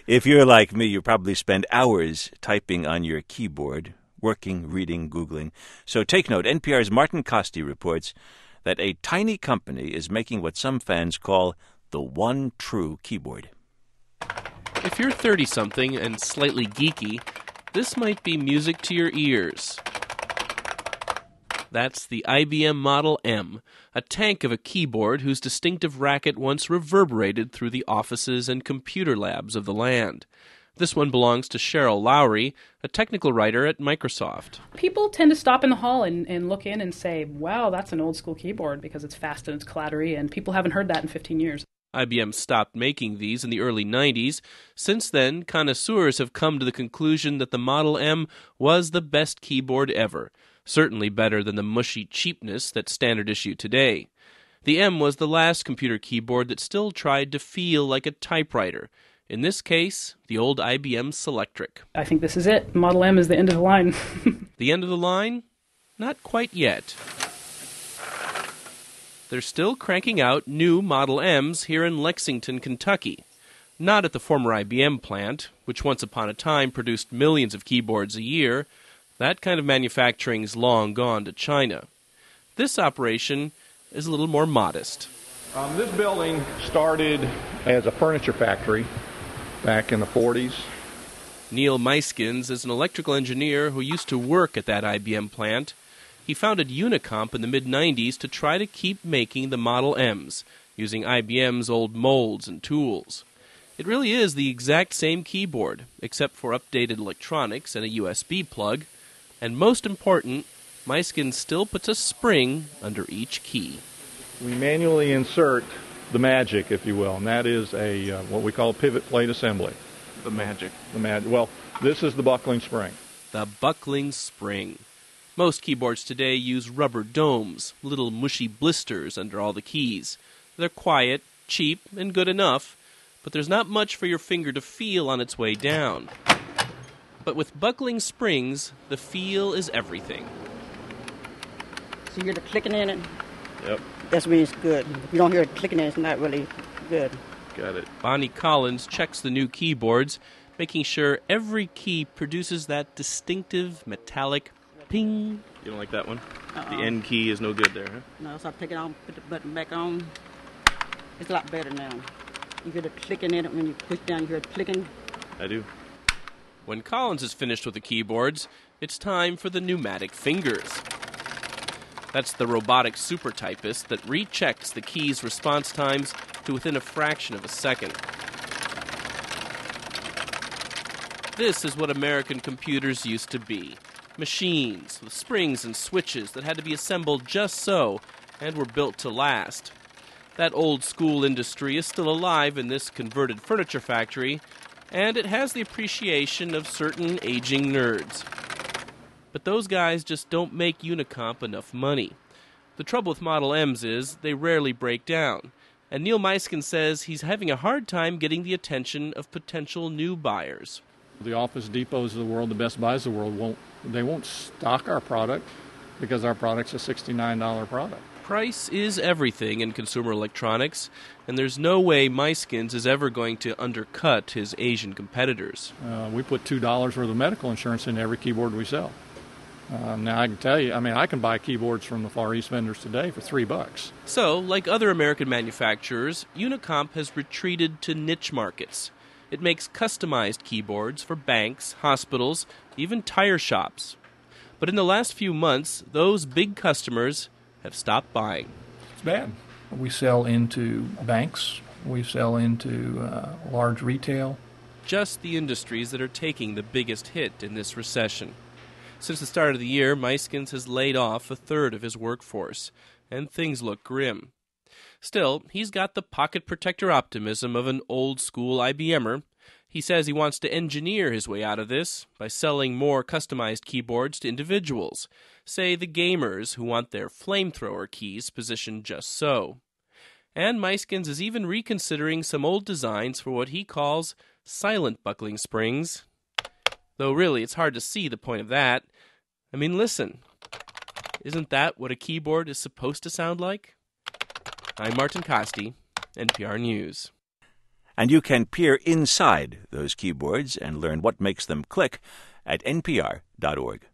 If you're like me, you probably spend hours typing on your keyboard, working, reading, Googling. So take note. NPR's Martin Costi reports that a tiny company is making what some fans call the one true keyboard. If you're 30-something and slightly geeky, this might be music to your ears. That's the IBM Model M, a tank of a keyboard whose distinctive racket once reverberated through the offices and computer labs of the land. This one belongs to Cheryl Lowry, a technical writer at Microsoft. People tend to stop in the hall and look in and say, wow, that's an old school keyboard because it's fast and it's clattery, and people haven't heard that in 15 years. IBM stopped making these in the early 90s. Since then, connoisseurs have come to the conclusion that the Model M was the best keyboard ever, certainly better than the mushy cheapness that's standard issue today. The M was the last computer keyboard that still tried to feel like a typewriter. In this case, the old IBM Selectric. I think this is it. Model M is the end of the line. The end of the line? Not quite yet. They're still cranking out new Model M's here in Lexington, Kentucky. Not at the former IBM plant, which once upon a time produced millions of keyboards a year. That kind of manufacturing's long gone to China. This operation is a little more modest. This building started as a furniture factory back in the 40s. Neil Meiskens is an electrical engineer who used to work at that IBM plant. He founded Unicomp in the mid-90s to try to keep making the Model M's, using IBM's old molds and tools. It really is the exact same keyboard, except for updated electronics and a USB plug. And most important, Meiskens still puts a spring under each key. We manually insert the magic, if you will, and that is a what we call a pivot plate assembly. The magic. Well, this is the buckling spring. The buckling spring. Most keyboards today use rubber domes, little mushy blisters under all the keys. They're quiet, cheap, and good enough, but there's not much for your finger to feel on its way down. But with buckling springs, the feel is everything. So you hear the clicking in it? Yep. That's when it's good. If you don't hear it clicking in it, it's not really good. Got it. Bonnie Collins checks the new keyboards, making sure every key produces that distinctive metallic ping. You don't like that one? The N key is no good there, huh? No, so I take it on, put the button back on. It's a lot better now. You hear the clicking in it when you push down, you hear it clicking. I do. When Collins is finished with the keyboards, it's time for the pneumatic fingers. That's the robotic super typist that rechecks the key's response times to within a fraction of a second. This is what American computers used to be. Machines with springs and switches that had to be assembled just so and were built to last. That old school industry is still alive in this converted furniture factory, and it has the appreciation of certain aging nerds. But those guys just don't make Unicomp enough money. The trouble with Model M's is they rarely break down, and Neil Meiskens says he's having a hard time getting the attention of potential new buyers. The Office Depots of the world, the Best Buys of the world, won't stock our product because our product's a $69 product. Price is everything in consumer electronics, and there's no way Meiskens is ever going to undercut his Asian competitors. We put $2 worth of medical insurance in every keyboard we sell. Now, I can tell you, I can buy keyboards from the Far East vendors today for $3. So, like other American manufacturers, Unicomp has retreated to niche markets. It makes customized keyboards for banks, hospitals, even tire shops. But in the last few months, those big customers have stopped buying. It's bad. We sell into banks. We sell into large retail. Just the industries that are taking the biggest hit in this recession. Since the start of the year, Meiskens has laid off a third of his workforce, and things look grim. Still, he's got the pocket protector optimism of an old-school IBMer. He says he wants to engineer his way out of this by selling more customized keyboards to individuals, say the gamers who want their flamethrower keys positioned just so. And Meiskens is even reconsidering some old designs for what he calls silent buckling springs. Though really, it's hard to see the point of that. I mean, listen, isn't that what a keyboard is supposed to sound like? I'm Martin Costi, NPR News. And you can peer inside those keyboards and learn what makes them click at npr.org.